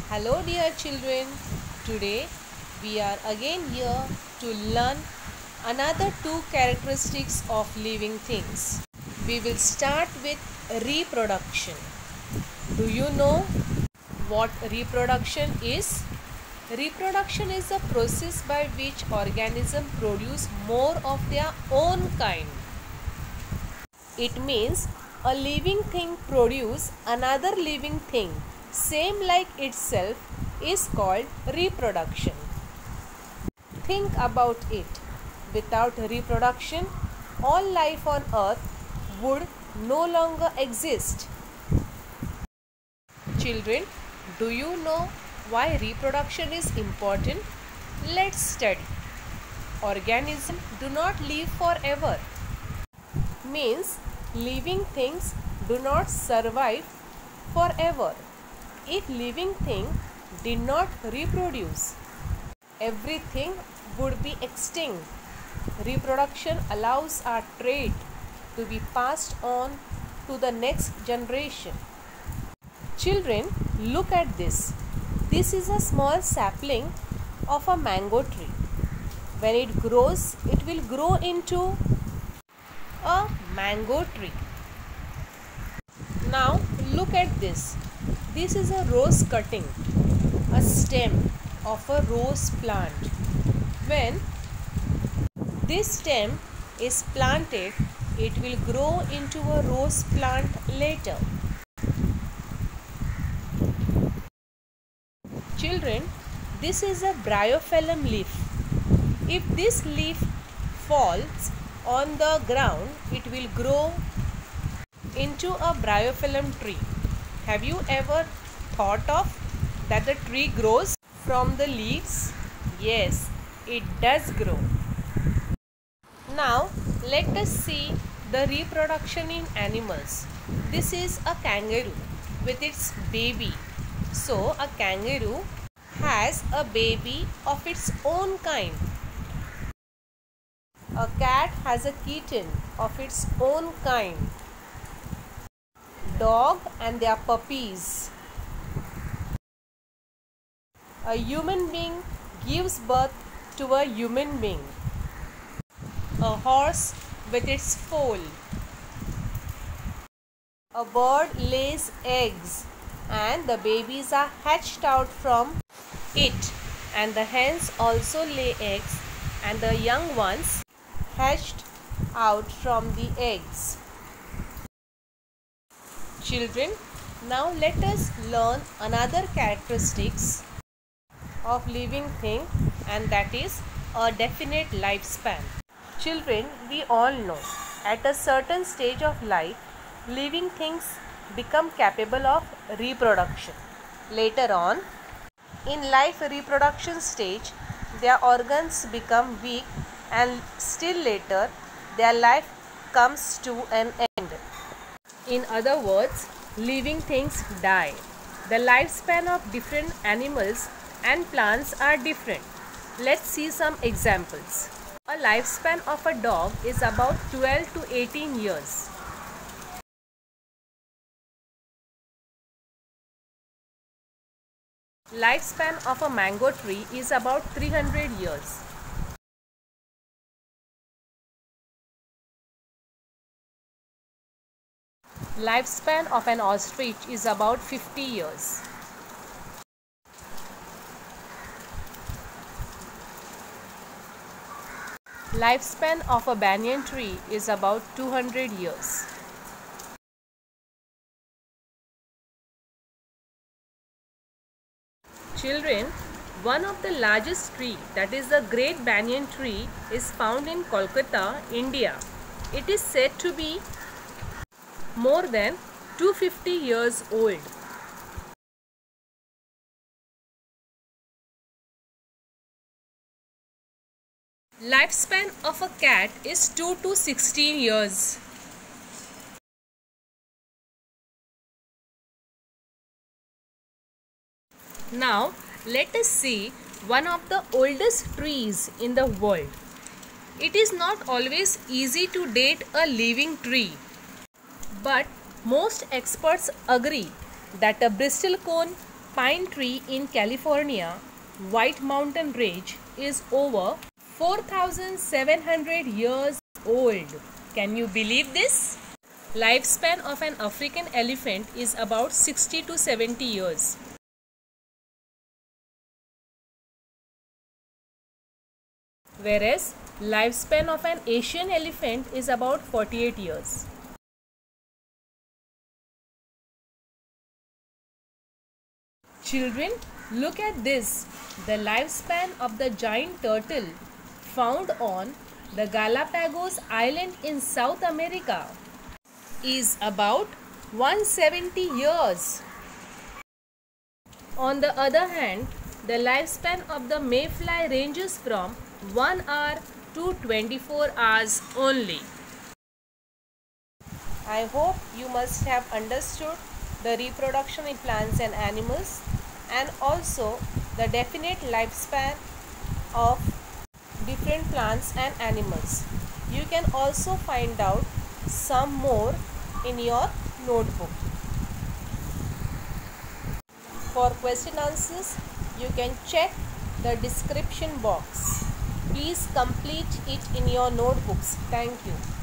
Hello dear children, today we are again here to learn another two characteristics of living things. We will start with reproduction. Do you know what reproduction is? Reproduction is a process by which organisms produce more of their own kind. It means a living thing produce another living thing same like itself is called reproduction. Think about it. Without reproduction, all life on earth would no longer exist. Children, do you know why reproduction is important? Let's study. Organisms do not live forever. Means living things do not survive forever. If living thing did not reproduce, everything would be extinct. Reproduction allows our trait to be passed on to the next generation. Children, look at this. This is a small sapling of a mango tree. When it grows, it will grow into a mango tree. Now look at this. This is a rose cutting, a stem of a rose plant. When this stem is planted, it will grow into a rose plant later. Children, this is a bryophyllum leaf. If this leaf falls on the ground, it will grow into a bryophyllum tree. Have you ever thought of that the tree grows from the leaves? Yes, it does grow. Now let us see the reproduction in animals. This is a kangaroo with its baby. So a kangaroo has a baby of its own kind. A cat has a kitten of its own kind. Dog and their puppies. A human being gives birth to a human being. A horse with its foal. A bird lays eggs and the babies are hatched out from it, and the hens also lay eggs and the young ones hatched out from the eggs. Children, now let us learn another characteristics of living thing, and that is a definite lifespan. Children, we all know at a certain stage of life, living things become capable of reproduction. Later on, in life reproduction stage, their organs become weak and still later their life comes to an end. In other words, living things die. The lifespan of different animals and plants are different. Let's see some examples. A lifespan of a dog is about 12 to 18 years. Lifespan of a mango tree is about 300 years. Lifespan of an ostrich is about 50 years. Lifespan of a banyan tree is about 200 years. Children, one of the largest tree, that is the Great Banyan Tree, is found in Kolkata, India. It is said to be more than 250 years old. Lifespan of a cat is 2 to 16 years. Now let us see one of the oldest trees in the world. It is not always easy to date a living tree, but most experts agree that a bristlecone pine tree in California, White Mountain Range, is over 4,700 years old. Can you believe this? Lifespan of an African elephant is about 60 to 70 years. Whereas lifespan of an Asian elephant is about 48 years. Children, look at this. The lifespan of the giant turtle found on the Galapagos Island in South America is about 170 years. On the other hand, the lifespan of the mayfly ranges from 1 hour to 24 hours only. I hope you must have understood the reproduction in plants and animals and also the definite lifespan of different plants and animals. You can also find out some more in your notebook. For question answers, you can check the description box. Please complete it in your notebooks. Thank you.